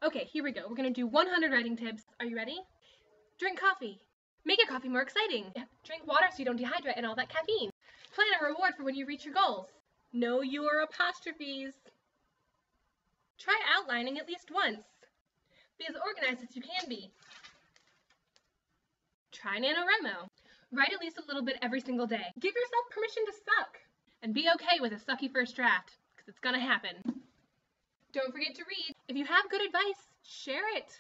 Okay, here we go. We're gonna do 100 writing tips. Are you ready? Drink coffee. Make your coffee more exciting. Drink water so you don't dehydrate and all that caffeine. Plan a reward for when you reach your goals. Know your apostrophes. Try outlining at least once. Be as organized as you can be. Try NaNoWriMo. Write at least a little bit every single day. Give yourself permission to suck. And be okay with a sucky first draft, because it's gonna happen. Don't forget to read. If you have good advice, share it.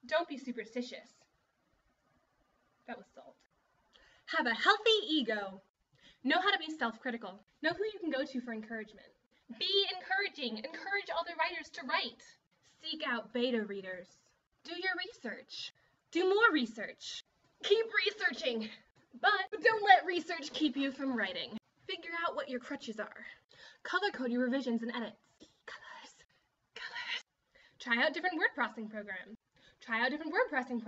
Don't be superstitious. That was salt. Have a healthy ego. Know how to be self-critical. Know who you can go to for encouragement. Be encouraging. Encourage other writers to write. Seek out beta readers. Do your research. Do more research. Keep researching. But don't let research keep you from writing. Figure out what your crutches are. Color code your revisions and edits. Colors. Try out different word processing programs. Try out different word processing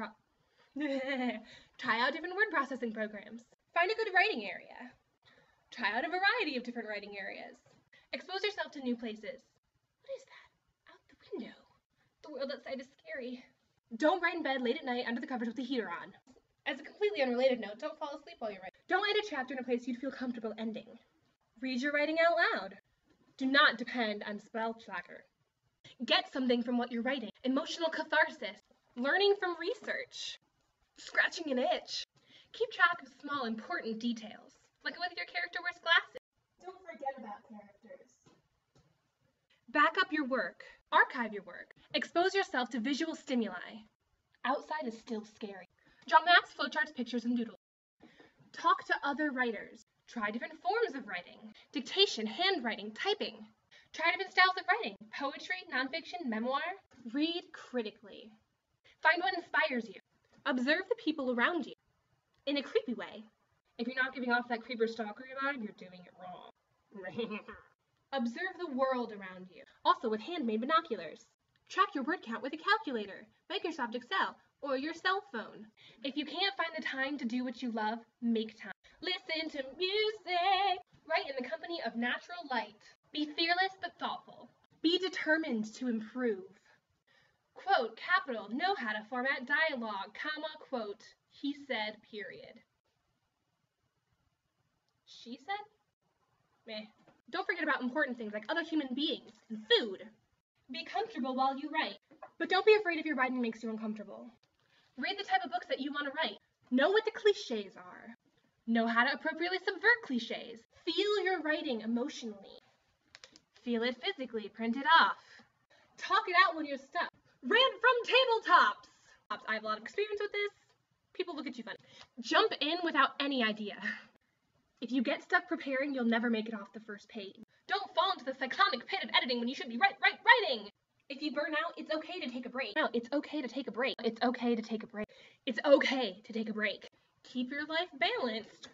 programs. Find a good writing area. Try out a variety of different writing areas. Expose yourself to new places. What is that? Out the window. The world outside is scary. Don't write in bed late at night under the covers with the heater on. As a completely unrelated note, don't fall asleep while you're writing. Don't end a chapter in a place you'd feel comfortable ending. Read your writing out loud. Do not depend on spell tracker. Get something from what you're writing. Emotional catharsis. Learning from research. Scratching an itch. Keep track of small, important details, like whether your character wears glasses. Don't forget about characters. Back up your work. Archive your work. Expose yourself to visual stimuli. Outside is still scary. Draw maps, flowcharts, pictures, and doodles. Talk to other writers. Try different forms of writing. Dictation, handwriting, typing. Try different styles of writing. Poetry, nonfiction, memoir. Read critically. Find what inspires you. Observe the people around you. In a creepy way. If you're not giving off that creeper stalker vibe, you're doing it wrong. Observe the world around you. Also with handmade binoculars. Track your word count with a calculator, Microsoft Excel, or your cell phone. If you can't find the time to do what you love, make time. Listen to music. Write in the company of natural light. Be fearless but thoughtful. Be determined to improve. Quote, capital, know how to format dialogue, comma, quote, he said, period. She said? Meh. Don't forget about important things like other human beings and food. Be comfortable while you write, but don't be afraid if your writing makes you uncomfortable. Read the type of books that you want to write. Know what the cliches are. Know how to appropriately subvert cliches. Feel your writing emotionally. Feel it physically. Print it off. Talk it out when you're stuck. Rant from tabletops. I have a lot of experience with this. People look at you funny. Jump in without any idea. If you get stuck preparing, you'll never make it off the first page. Don't fall into the cyclonic pit of editing when you should be writing. If you burn out, it's okay to take a break. No, it's okay to take a break. It's okay to take a break. It's okay to take a break. Keep your life balanced.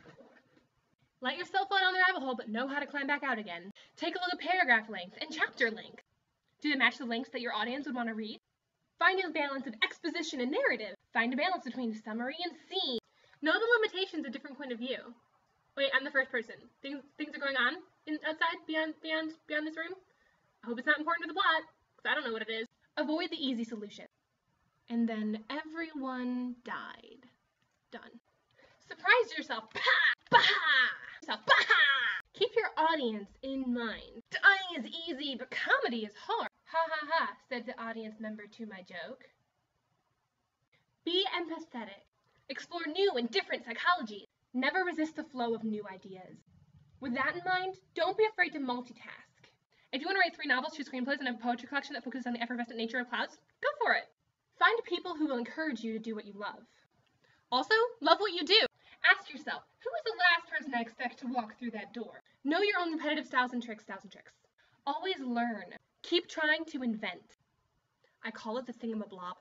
Let yourself fall down the rabbit hole, but know how to climb back out again. Take a look at paragraph length and chapter length. Do they match the lengths that your audience would want to read? Find a balance of exposition and narrative. Find a balance between summary and scene. Know the limitations of different point of view. Wait, I'm the first person. Things are going on outside, beyond this room. I hope it's not important to the plot, because I don't know what it is. Avoid the easy solution. And then everyone died. Done. Surprise yourself. Keep your audience in mind. Dying is easy, but comedy is hard. Ha ha ha, said the audience member to my joke. Be empathetic. Explore new and different psychologies. Never resist the flow of new ideas. With that in mind, don't be afraid to multitask. If you want to write 3 novels, 2 screenplays, and have a poetry collection that focuses on the effervescent nature of clouds, go for it. Find people who will encourage you to do what you love. Also, love what you do. Ask yourself, who is the last person I expect to walk through that door? Know your own repetitive styles and tricks. Always learn. Keep trying to invent. I call it the thingamablob.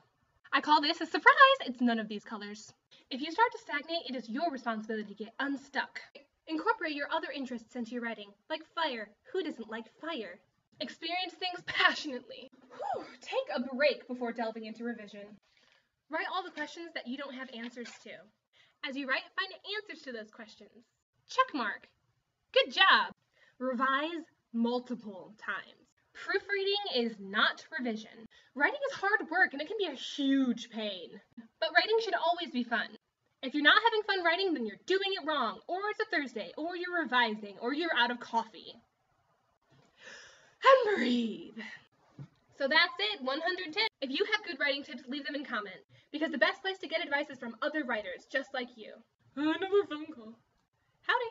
I call this a surprise. It's none of these colors. If you start to stagnate, it is your responsibility to get unstuck. Incorporate your other interests into your writing, like fire. Who doesn't like fire? Experience things passionately. Take a break before delving into revision. Write all the questions that you don't have answers to. As you write, find answers to those questions. Check mark. Good job. Revise multiple times. Proofreading is not revision. Writing is hard work and it can be a huge pain. But writing should always be fun. If you're not having fun writing, then you're doing it wrong, or it's a Thursday, or you're revising, or you're out of coffee. And breathe. So that's it, 100 tips. If you have good writing tips, leave them in comments, because the best place to get advice is from other writers just like you. Another phone call. Howdy.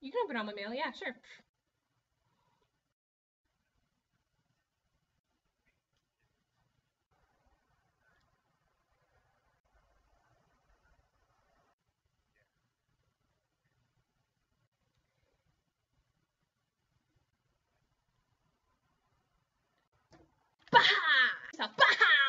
You can open all my mail, yeah, sure. Baha! Baha!